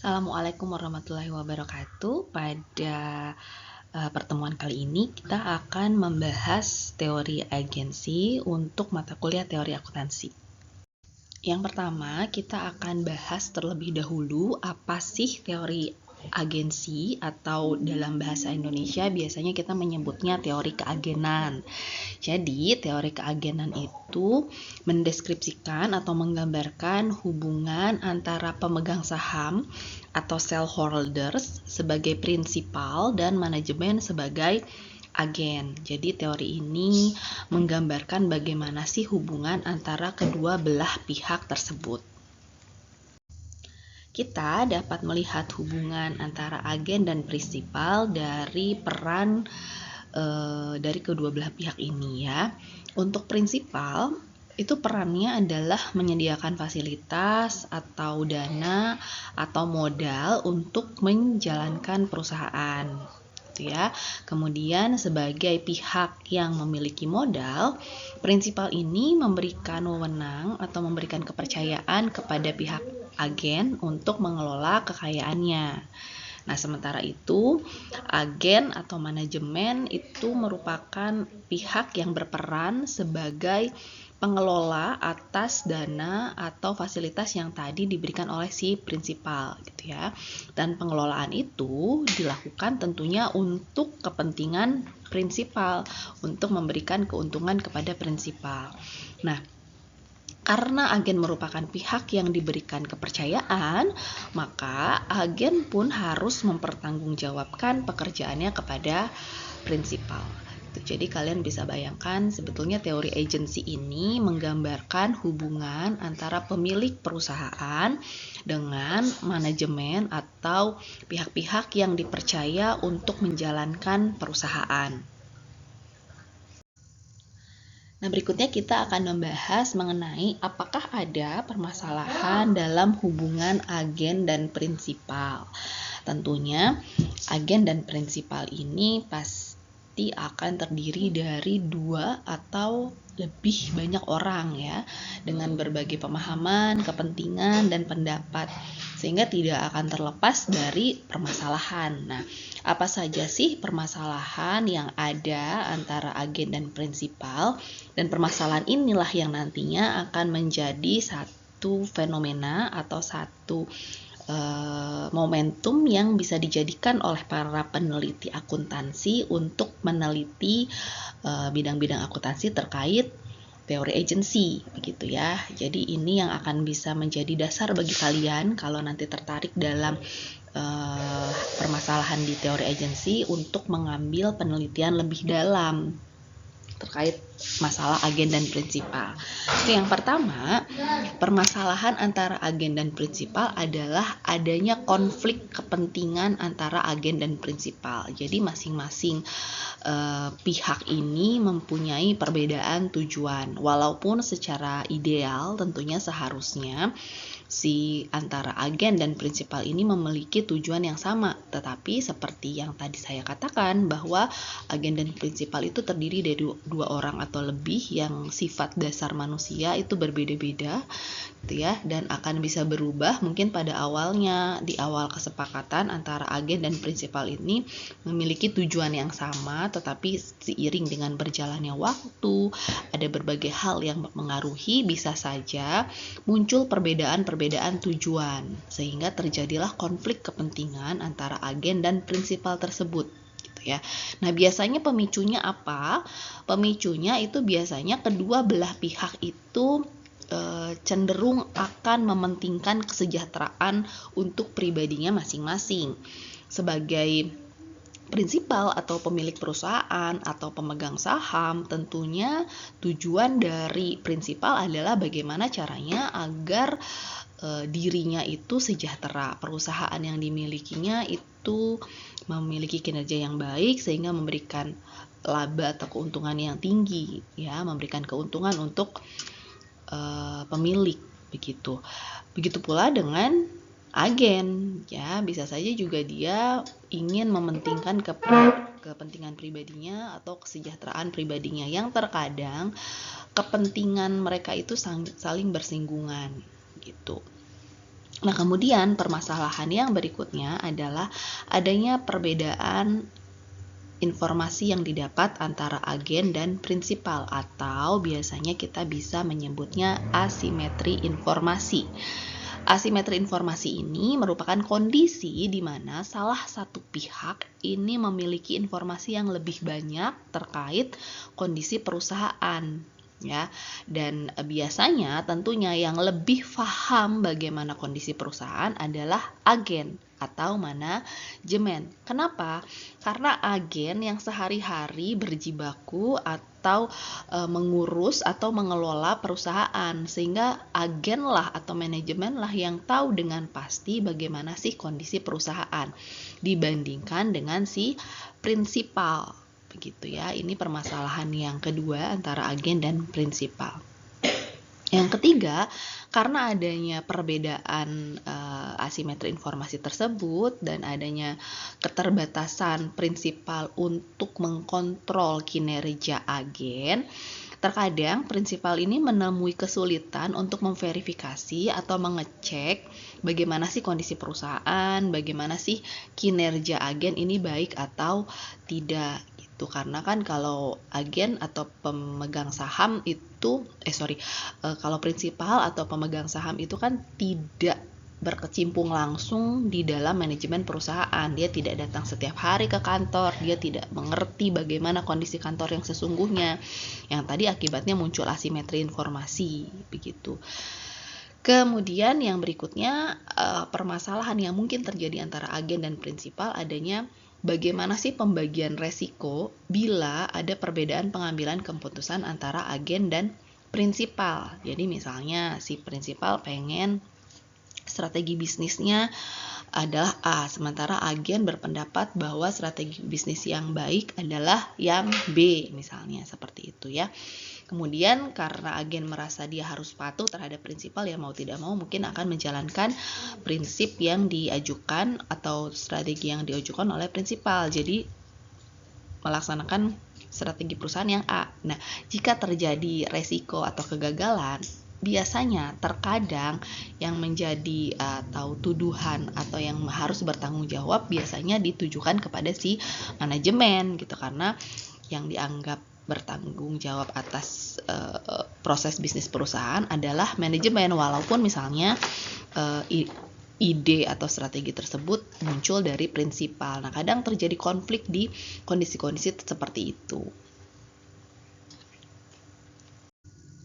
Assalamualaikum warahmatullahi wabarakatuh. Pada pertemuan kali ini kita akan membahas teori agensi untuk mata kuliah teori akuntansi. Yang pertama, kita akan bahas terlebih dahulu apa sih teori agensi, atau dalam bahasa Indonesia biasanya kita menyebutnya teori keagenan. Jadi, teori keagenan itu mendeskripsikan atau menggambarkan hubungan antara pemegang saham atau shareholders sebagai prinsipal dan manajemen sebagai agen. Jadi teori ini menggambarkan bagaimana sih hubungan antara kedua belah pihak tersebut. Kita dapat melihat hubungan antara agen dan prinsipal dari peran dari kedua belah pihak ini ya. Untuk prinsipal, itu perannya adalah menyediakan fasilitas atau dana atau modal untuk menjalankan perusahaan. Ya. Kemudian sebagai pihak yang memiliki modal, prinsipal ini memberikan wewenang atau memberikan kepercayaan kepada pihak agen untuk mengelola kekayaannya. Nah, sementara itu, agen atau manajemen itu merupakan pihak yang berperan sebagai pengelola atas dana atau fasilitas yang tadi diberikan oleh si prinsipal gitu ya. Dan pengelolaan itu dilakukan tentunya untuk kepentingan prinsipal, untuk memberikan keuntungan kepada prinsipal. Nah, karena agen merupakan pihak yang diberikan kepercayaan, maka agen pun harus mempertanggungjawabkan pekerjaannya kepada prinsipal. Jadi kalian bisa bayangkan sebetulnya teori agensi ini menggambarkan hubungan antara pemilik perusahaan dengan manajemen atau pihak-pihak yang dipercaya untuk menjalankan perusahaan. Nah, berikutnya kita akan membahas mengenai apakah ada permasalahan dalam hubungan agen dan prinsipal. Tentunya, agen dan prinsipal ini pasti akan terdiri dari dua atau lebih banyak orang ya, dengan berbagai pemahaman, kepentingan, dan pendapat, sehingga tidak akan terlepas dari permasalahan. Nah, apa saja sih permasalahan yang ada antara agen dan prinsipal? Dan permasalahan inilah yang nantinya akan menjadi satu fenomena atau satu momentum yang bisa dijadikan oleh para peneliti akuntansi untuk meneliti bidang-bidang akuntansi terkait teori agensi, begitu ya. Jadi ini yang akan bisa menjadi dasar bagi kalian kalau nanti tertarik dalam permasalahan di teori agensi untuk mengambil penelitian lebih dalam terkait masalah agen dan prinsipal. Oke, yang pertama, permasalahan antara agen dan prinsipal adalah adanya konflik kepentingan antara agen dan prinsipal. Jadi masing-masing pihak ini mempunyai perbedaan tujuan. Walaupun secara ideal tentunya seharusnya si antara agen dan prinsipal ini memiliki tujuan yang sama, tetapi seperti yang tadi saya katakan bahwa agen dan prinsipal itu terdiri dari dua orang atau lebih yang sifat dasar manusia itu berbeda-beda gitu ya, dan akan bisa berubah mungkin pada awalnya, di awal kesepakatan antara agen dan prinsipal ini memiliki tujuan yang sama, tetapi seiring dengan berjalannya waktu, ada berbagai hal yang mempengaruhi, bisa saja muncul perbedaan tujuan, sehingga terjadilah konflik kepentingan antara agen dan prinsipal tersebut. Ya. Nah, biasanya pemicunya apa? Pemicunya itu biasanya kedua belah pihak itu cenderung akan mementingkan kesejahteraan untuk pribadinya masing-masing. Sebagai prinsipal atau pemilik perusahaan atau pemegang saham, tentunya tujuan dari prinsipal adalah bagaimana caranya agar dirinya itu sejahtera, perusahaan yang dimilikinya itu memiliki kinerja yang baik sehingga memberikan laba atau keuntungan yang tinggi ya, memberikan keuntungan untuk pemilik begitu. Begitu pula dengan agen ya, bisa saja juga dia ingin mementingkan kepentingan pribadinya atau kesejahteraan pribadinya, yang terkadang kepentingan mereka itu saling bersinggungan gitu. Nah, kemudian permasalahan yang berikutnya adalah adanya perbedaan informasi yang didapat antara agen dan prinsipal, atau biasanya kita bisa menyebutnya asimetri informasi. Asimetri informasi ini merupakan kondisi di mana salah satu pihak ini memiliki informasi yang lebih banyak terkait kondisi perusahaan, ya. Dan biasanya tentunya yang lebih paham bagaimana kondisi perusahaan adalah agen atau manajemen. Kenapa? Karena agen yang sehari-hari berjibaku atau mengurus atau mengelola perusahaan, sehingga agenlah atau manajemenlah yang tahu dengan pasti bagaimana sih kondisi perusahaan dibandingkan dengan si prinsipal. Begitu ya. Ini permasalahan yang kedua antara agen dan prinsipal. Yang ketiga, karena adanya perbedaan asimetri informasi tersebut dan adanya keterbatasan prinsipal untuk mengkontrol kinerja agen, terkadang prinsipal ini menemui kesulitan untuk memverifikasi atau mengecek bagaimana sih kondisi perusahaan, bagaimana sih kinerja agen ini baik atau tidak. Itu karena kan kalau agen atau pemegang saham itu kalau prinsipal atau pemegang saham itu kan tidak berkecimpung langsung di dalam manajemen perusahaan. Dia tidak datang setiap hari ke kantor, dia tidak mengerti bagaimana kondisi kantor yang sesungguhnya, yang tadi akibatnya muncul asimetri informasi begitu. Kemudian yang berikutnya, permasalahan yang mungkin terjadi antara agen dan prinsipal adanya bagaimana sih pembagian resiko bila ada perbedaan pengambilan keputusan antara agen dan prinsipal. Jadi misalnya si prinsipal pengen strategi bisnisnya adalah A, sementara agen berpendapat bahwa strategi bisnis yang baik adalah yang B, misalnya seperti itu ya. Kemudian karena agen merasa dia harus patuh terhadap prinsipal, ya mau tidak mau mungkin akan menjalankan prinsip yang diajukan atau strategi yang diajukan oleh prinsipal. Jadi melaksanakan strategi perusahaan yang A. Nah, jika terjadi resiko atau kegagalan, biasanya terkadang yang menjadi atau tuduhan atau yang harus bertanggung jawab biasanya ditujukan kepada si manajemen gitu, karena yang dianggap bertanggung jawab atas proses bisnis perusahaan adalah manajemen, walaupun misalnya ide atau strategi tersebut muncul dari prinsipal. Nah, kadang terjadi konflik di kondisi-kondisi seperti itu.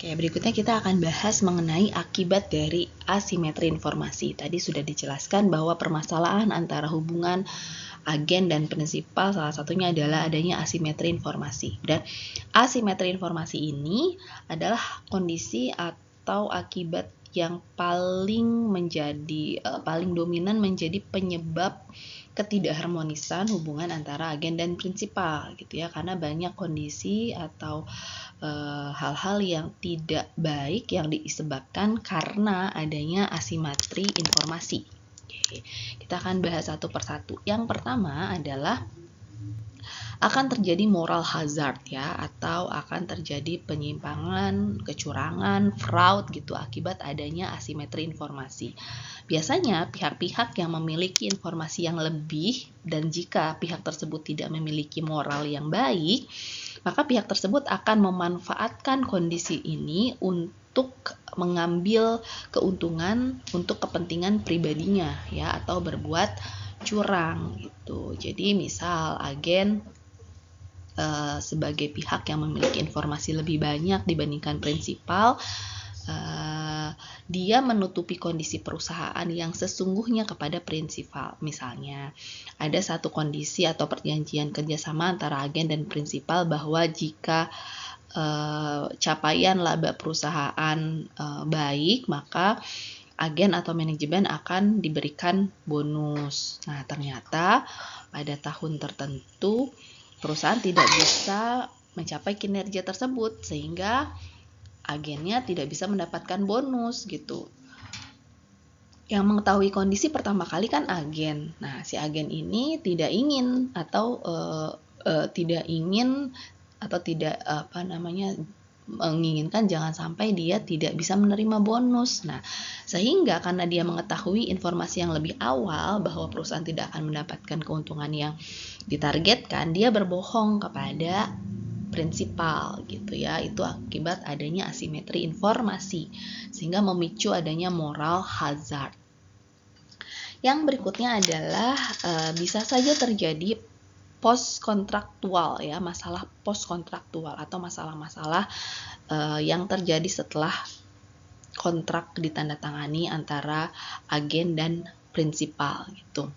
Oke, berikutnya kita akan bahas mengenai akibat dari asimetri informasi. Tadi sudah dijelaskan bahwa permasalahan antara hubungan agen dan prinsipal salah satunya adalah adanya asimetri informasi. Dan asimetri informasi ini adalah kondisi atau akibat yang paling dominan menjadi penyebab ketidakharmonisan hubungan antara agen dan prinsipal gitu ya, karena banyak kondisi atau hal-hal yang tidak baik yang disebabkan karena adanya asimetri informasi. Oke, kita akan bahas satu persatu. Yang pertama adalah akan terjadi moral hazard ya, atau akan terjadi penyimpangan, kecurangan, fraud gitu akibat adanya asimetri informasi. Biasanya pihak-pihak yang memiliki informasi yang lebih, dan jika pihak tersebut tidak memiliki moral yang baik, maka pihak tersebut akan memanfaatkan kondisi ini untuk mengambil keuntungan untuk kepentingan pribadinya ya, atau berbuat curang gitu. Jadi misal agen sebagai pihak yang memiliki informasi lebih banyak dibandingkan prinsipal, dia menutupi kondisi perusahaan yang sesungguhnya kepada prinsipal. Misalnya ada satu kondisi atau perjanjian kerjasama antara agen dan prinsipal bahwa jika capaian laba perusahaan baik, maka agen atau manajemen akan diberikan bonus. Nah, ternyata pada tahun tertentu perusahaan tidak bisa mencapai kinerja tersebut, sehingga agennya tidak bisa mendapatkan bonus gitu. Yang mengetahui kondisi pertama kali kan agen. Nah, si agen ini tidak tidak menginginkan jangan sampai dia tidak bisa menerima bonus. Nah, sehingga karena dia mengetahui informasi yang lebih awal bahwa perusahaan tidak akan mendapatkan keuntungan yang ditargetkan, dia berbohong kepada prinsipal gitu ya. Itu akibat adanya asimetri informasi sehingga memicu adanya moral hazard. Yang berikutnya adalah bisa saja terjadi post kontraktual ya, masalah post kontraktual atau masalah-masalah yang terjadi setelah kontrak ditandatangani antara agen dan prinsipal gitu.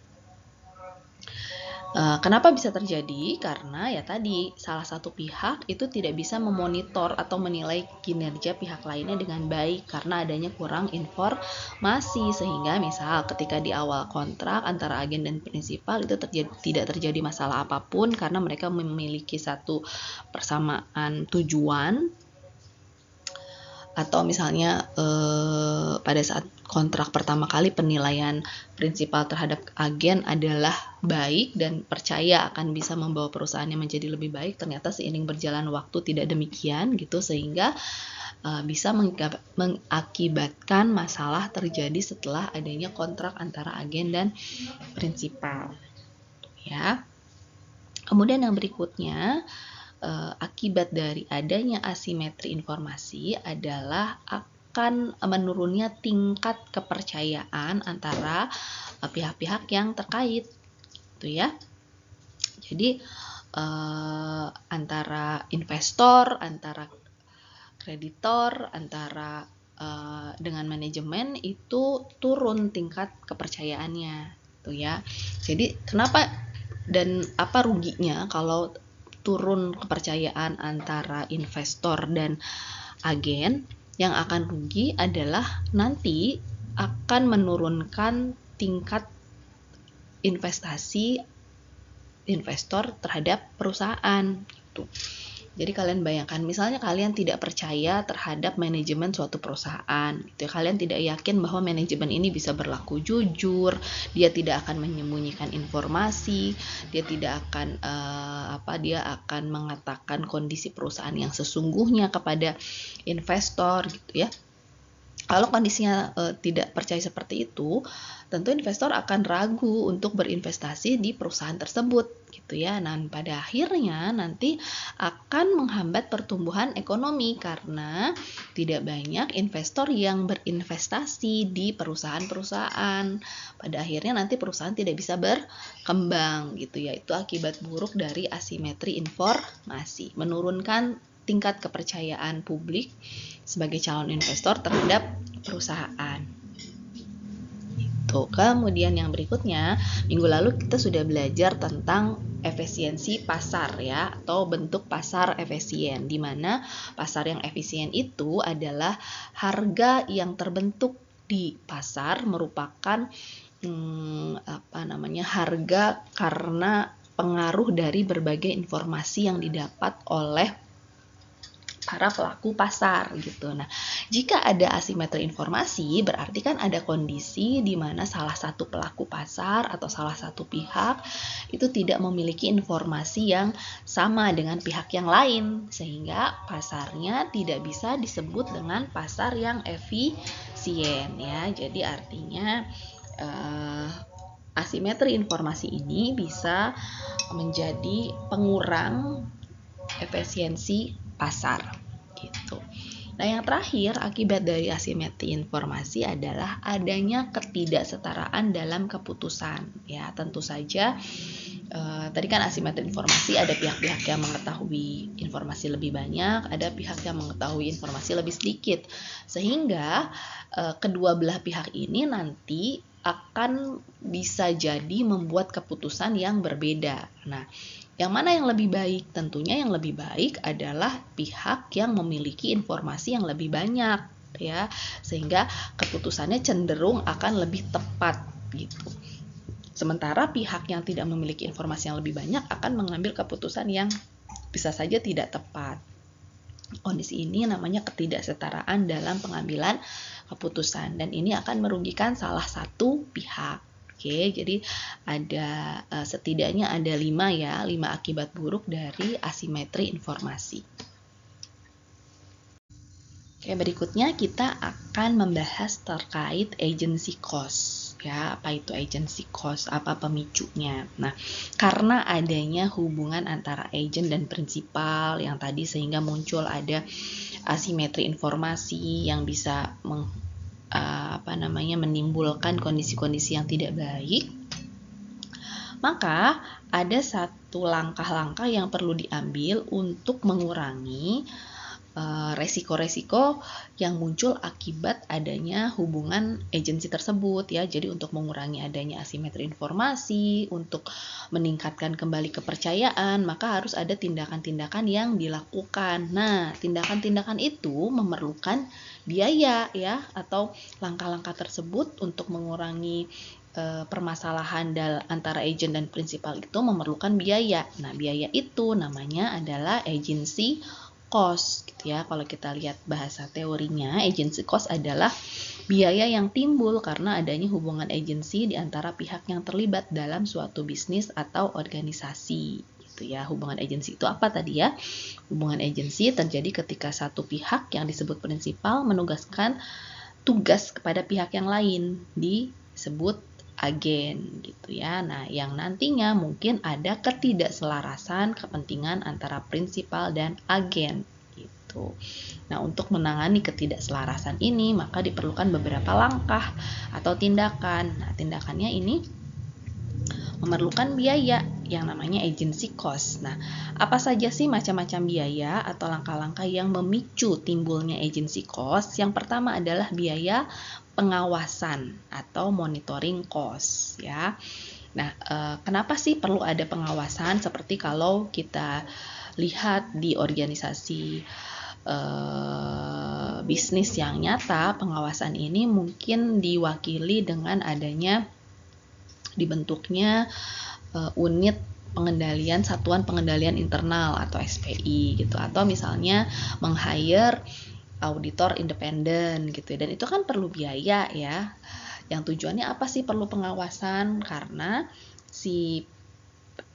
Kenapa bisa terjadi? Karena ya tadi salah satu pihak itu tidak bisa memonitor atau menilai kinerja pihak lainnya dengan baik karena adanya kurang informasi, sehingga misal ketika di awal kontrak antara agen dan prinsipal itu tidak terjadi masalah apapun karena mereka memiliki satu persamaan tujuan. Atau misalnya pada saat kontrak pertama kali penilaian prinsipal terhadap agen adalah baik dan percaya akan bisa membawa perusahaannya menjadi lebih baik, ternyata seiring berjalan waktu tidak demikian gitu, sehingga bisa mengakibatkan masalah terjadi setelah adanya kontrak antara agen dan prinsipal ya. Kemudian yang berikutnya, akibat dari adanya asimetri informasi adalah akan menurunnya tingkat kepercayaan antara pihak-pihak yang terkait, gitu ya. Jadi antara investor, antara kreditor, antara dengan manajemen itu turun tingkat kepercayaannya, gitu ya. Jadi kenapa dan apa ruginya kalau turun kepercayaan antara investor dan agen? Yang akan rugi adalah nanti akan menurunkan tingkat investasi investor terhadap perusahaan gitu. Jadi kalian bayangkan, misalnya kalian tidak percaya terhadap manajemen suatu perusahaan, gitu ya. Kalian tidak yakin bahwa manajemen ini bisa berlaku jujur, dia tidak akan menyembunyikan informasi, dia tidak akan dia akan mengatakan kondisi perusahaan yang sesungguhnya kepada investor, gitu ya. Kalau kondisinya tidak percaya seperti itu, tentu investor akan ragu untuk berinvestasi di perusahaan tersebut, gitu ya. Nah, pada akhirnya nanti akan menghambat pertumbuhan ekonomi karena tidak banyak investor yang berinvestasi di perusahaan-perusahaan. Pada akhirnya nanti perusahaan tidak bisa berkembang, gitu ya. Itu akibat buruk dari asimetri informasi, menurunkan tingkat kepercayaan publik sebagai calon investor terhadap perusahaan. Itu. Kemudian yang berikutnya, minggu lalu kita sudah belajar tentang efisiensi pasar ya, atau bentuk pasar efisien, di mana pasar yang efisien itu adalah harga yang terbentuk di pasar merupakan harga karena pengaruh dari berbagai informasi yang didapat oleh para pelaku pasar gitu. Nah, jika ada asimetri informasi, berarti kan ada kondisi di mana salah satu pelaku pasar atau salah satu pihak itu tidak memiliki informasi yang sama dengan pihak yang lain, sehingga pasarnya tidak bisa disebut dengan pasar yang efisien ya. Jadi artinya asimetri informasi ini bisa menjadi pengurang efisiensi pasar gitu. Nah, yang terakhir akibat dari asimetri informasi adalah adanya ketidaksetaraan dalam keputusan ya. Tentu saja tadi kan asimetri informasi, ada pihak-pihak yang mengetahui informasi lebih banyak, ada pihak yang mengetahui informasi lebih sedikit, sehingga kedua belah pihak ini nanti akan bisa jadi membuat keputusan yang berbeda. Nah, yang mana yang lebih baik? Tentunya yang lebih baik adalah pihak yang memiliki informasi yang lebih banyak ya, sehingga keputusannya cenderung akan lebih tepat gitu. Sementara pihak yang tidak memiliki informasi yang lebih banyak akan mengambil keputusan yang bisa saja tidak tepat. Kondisi ini namanya ketidaksetaraan dalam pengambilan keputusan, dan ini akan merugikan salah satu pihak. Oke, jadi ada setidaknya ada 5 akibat buruk dari asimetri informasi. Oke, berikutnya kita akan membahas terkait agency cost. Ya, apa itu agency cost? Apa pemicunya? Nah, karena adanya hubungan antara agent dan prinsipal yang tadi sehingga muncul ada asimetri informasi yang bisa menimbulkan kondisi-kondisi yang tidak baik. Maka ada satu langkah-langkah yang perlu diambil untuk mengurangi resiko-resiko yang muncul akibat adanya hubungan agensi tersebut ya. Jadi untuk mengurangi adanya asimetri informasi, untuk meningkatkan kembali kepercayaan, maka harus ada tindakan-tindakan yang dilakukan. Nah, tindakan-tindakan itu memerlukan biaya ya, atau langkah-langkah tersebut untuk mengurangi permasalahan antara agent dan prinsipal itu memerlukan biaya. Nah, biaya itu namanya adalah agency cost gitu ya. Kalau kita lihat bahasa teorinya, agency cost adalah biaya yang timbul karena adanya hubungan agensi di antara pihak yang terlibat dalam suatu bisnis atau organisasi gitu ya. Hubungan agensi itu apa tadi ya? Hubungan agensi terjadi ketika satu pihak yang disebut prinsipal menugaskan tugas kepada pihak yang lain disebut agen gitu ya. Nah, yang nantinya mungkin ada ketidakselarasan kepentingan antara prinsipal dan agen gitu. Nah, untuk menangani ketidakselarasan ini maka diperlukan beberapa langkah atau tindakan. Nah, tindakannya ini memerlukan biaya yang namanya agency cost. Nah, apa saja sih macam-macam biaya atau langkah-langkah yang memicu timbulnya agency cost? Yang pertama adalah biaya pengawasan atau monitoring cost ya. Nah, kenapa sih perlu ada pengawasan? Seperti kalau kita lihat di organisasi bisnis yang nyata, pengawasan ini mungkin diwakili dengan adanya dibentuknya unit pengendalian satuan pengendalian internal atau SPI gitu, atau misalnya meng-hire auditor independen gitu. Dan itu kan perlu biaya ya. Yang tujuannya apa sih perlu pengawasan? Karena si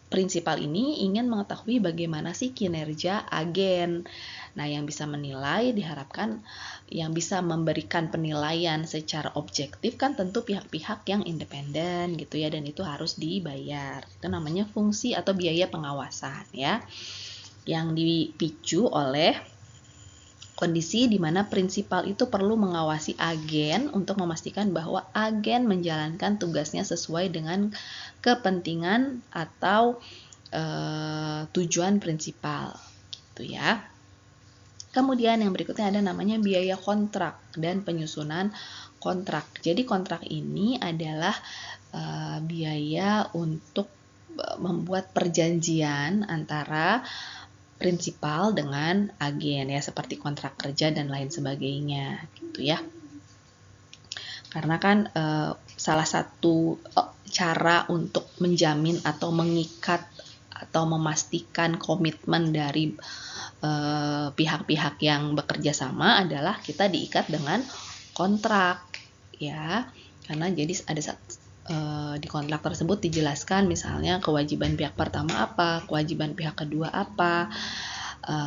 prinsipal ini ingin mengetahui bagaimana sih kinerja agen. Nah, yang bisa menilai diharapkan yang bisa memberikan penilaian secara objektif kan tentu pihak-pihak yang independen gitu ya, dan itu harus dibayar. Itu namanya fungsi atau biaya pengawasan ya. Yang dipicu oleh kondisi di mana prinsipal itu perlu mengawasi agen untuk memastikan bahwa agen menjalankan tugasnya sesuai dengan kepentingan atau tujuan prinsipal gitu ya. Kemudian yang berikutnya ada namanya biaya kontrak dan penyusunan kontrak. Jadi kontrak ini adalah biaya untuk membuat perjanjian antara prinsipal dengan agen ya, seperti kontrak kerja dan lain sebagainya gitu ya. Karena kan salah satu cara untuk menjamin atau mengikat atau memastikan komitmen dari pihak-pihak yang bekerja sama adalah kita diikat dengan kontrak ya. Karena jadi ada di kontrak tersebut dijelaskan misalnya kewajiban pihak pertama apa, kewajiban pihak kedua apa,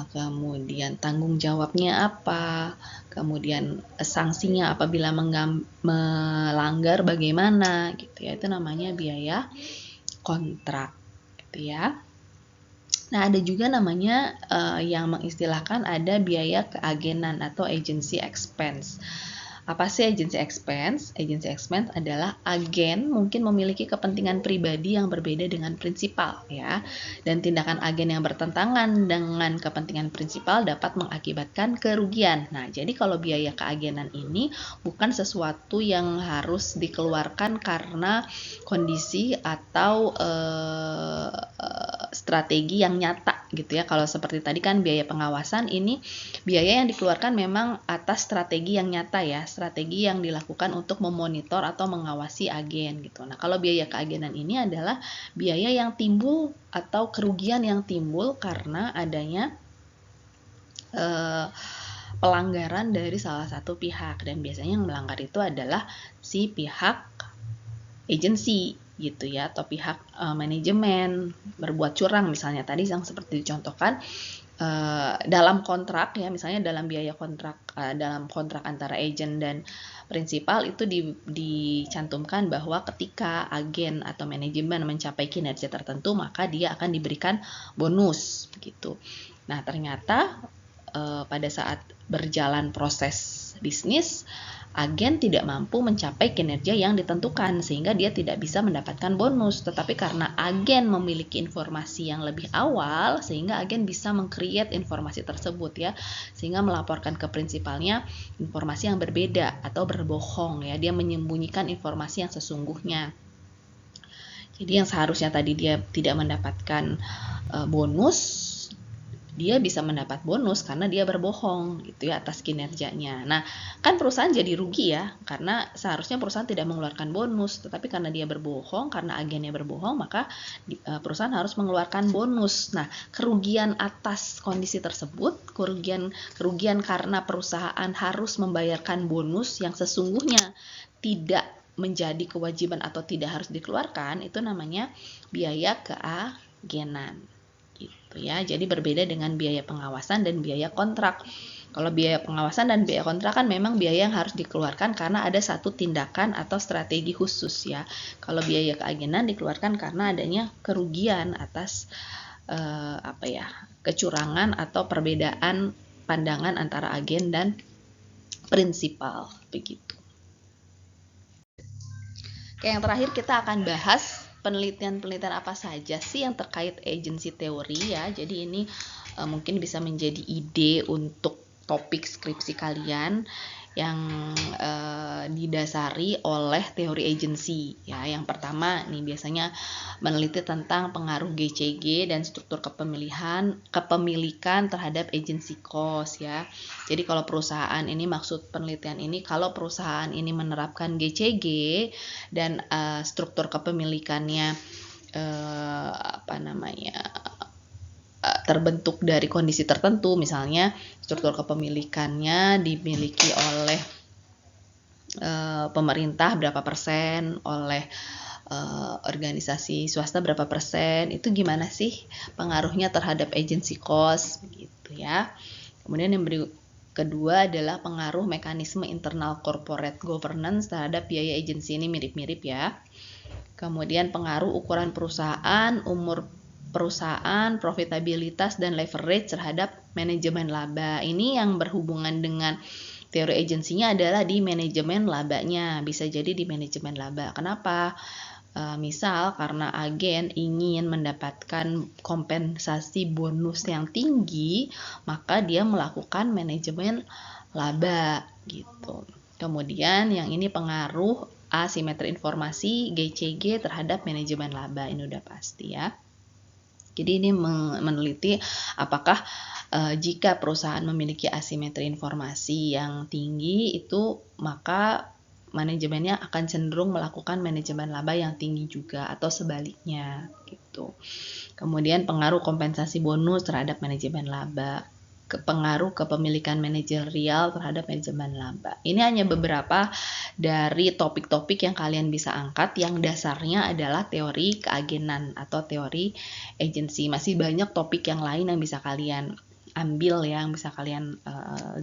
kemudian tanggung jawabnya apa, kemudian sanksinya apabila melanggar bagaimana gitu ya. Itu namanya biaya kontrak gitu ya. Nah, ada juga namanya yang mengistilahkan ada biaya keagenan atau agency expense. Apa sih agency expense? Agency expense adalah agen mungkin memiliki kepentingan pribadi yang berbeda dengan prinsipal ya. Dan tindakan agen yang bertentangan dengan kepentingan prinsipal dapat mengakibatkan kerugian. Nah, jadi kalau biaya keagenan ini bukan sesuatu yang harus dikeluarkan karena kondisi atau strategi yang nyata gitu ya. Kalau seperti tadi kan biaya pengawasan, ini biaya yang dikeluarkan memang atas strategi yang nyata ya, strategi yang dilakukan untuk memonitor atau mengawasi agen gitu. Nah, kalau biaya keagenan ini adalah biaya yang timbul atau kerugian yang timbul karena adanya pelanggaran dari salah satu pihak, dan biasanya yang melanggar itu adalah si pihak agensi gitu ya, atau pihak manajemen berbuat curang misalnya tadi yang seperti dicontohkan dalam kontrak ya, misalnya dalam biaya kontrak, dalam kontrak antara agen dan prinsipal itu dicantumkan bahwa ketika agen atau manajemen mencapai kinerja tertentu maka dia akan diberikan bonus begitu. Nah, ternyata pada saat berjalan proses bisnis, agen tidak mampu mencapai kinerja yang ditentukan sehingga dia tidak bisa mendapatkan bonus. Tetapi karena agen memiliki informasi yang lebih awal sehingga agen bisa meng-create informasi tersebut ya, sehingga melaporkan ke prinsipalnya informasi yang berbeda atau berbohong ya, dia menyembunyikan informasi yang sesungguhnya. Jadi yang seharusnya tadi dia tidak mendapatkan bonus, dia bisa mendapat bonus karena dia berbohong gitu ya atas kinerjanya. Nah, kan perusahaan jadi rugi ya, karena seharusnya perusahaan tidak mengeluarkan bonus, tetapi karena dia berbohong, karena agennya berbohong, maka perusahaan harus mengeluarkan bonus. Nah, kerugian atas kondisi tersebut, kerugian karena perusahaan harus membayarkan bonus yang sesungguhnya tidak menjadi kewajiban atau tidak harus dikeluarkan, itu namanya biaya keagenan. Gitu ya. Jadi berbeda dengan biaya pengawasan dan biaya kontrak. Kalau biaya pengawasan dan biaya kontrak kan memang biaya yang harus dikeluarkan karena ada satu tindakan atau strategi khusus ya. Kalau biaya keagenan dikeluarkan karena adanya kerugian atas kecurangan atau perbedaan pandangan antara agen dan prinsipal begitu. Oke, yang terakhir kita akan bahas penelitian-penelitian apa saja sih yang terkait agency teori ya. Jadi ini mungkin bisa menjadi ide untuk topik skripsi kalian yang didasari oleh teori agency ya. Yang pertama nih biasanya meneliti tentang pengaruh GCG dan struktur kepemilikan terhadap agency cost ya. Jadi kalau perusahaan ini, maksud penelitian ini, kalau perusahaan ini menerapkan GCG dan struktur kepemilikannya terbentuk dari kondisi tertentu, misalnya struktur kepemilikannya dimiliki oleh pemerintah berapa persen, oleh organisasi swasta berapa persen, itu gimana sih pengaruhnya terhadap agency cost begitu ya. Kemudian yang kedua adalah pengaruh mekanisme internal corporate governance terhadap biaya agensi, ini mirip-mirip ya. Kemudian pengaruh ukuran perusahaan, umur perusahaan, profitabilitas dan leverage terhadap manajemen laba. Ini yang berhubungan dengan teori agensinya adalah di manajemen labanya, bisa jadi di manajemen laba. Kenapa? Misal karena agen ingin mendapatkan kompensasi bonus yang tinggi, maka dia melakukan manajemen laba gitu. Kemudian yang ini pengaruh asimetri informasi GCG terhadap manajemen laba, ini udah pasti ya. Jadi ini meneliti apakah jika perusahaan memiliki asimetri informasi yang tinggi itu maka manajemennya akan cenderung melakukan manajemen laba yang tinggi juga atau sebaliknya gitu. Kemudian pengaruh kompensasi bonus terhadap manajemen laba, pengaruh kepemilikan manajerial terhadap manajemen laba. Ini hanya beberapa dari topik-topik yang kalian bisa angkat yang dasarnya adalah teori keagenan atau teori agensi. Masih banyak topik yang lain yang bisa kalian ambil ya, yang bisa kalian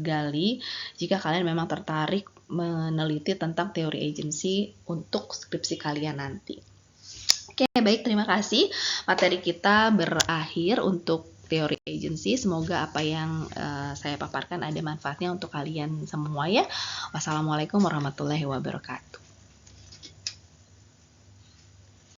gali jika kalian memang tertarik meneliti tentang teori agensi untuk skripsi kalian nanti. Oke, baik, terima kasih. Materi kita berakhir untuk teori agensi. Semoga apa yang saya paparkan ada manfaatnya untuk kalian semua ya. Wassalamualaikum warahmatullahi wabarakatuh.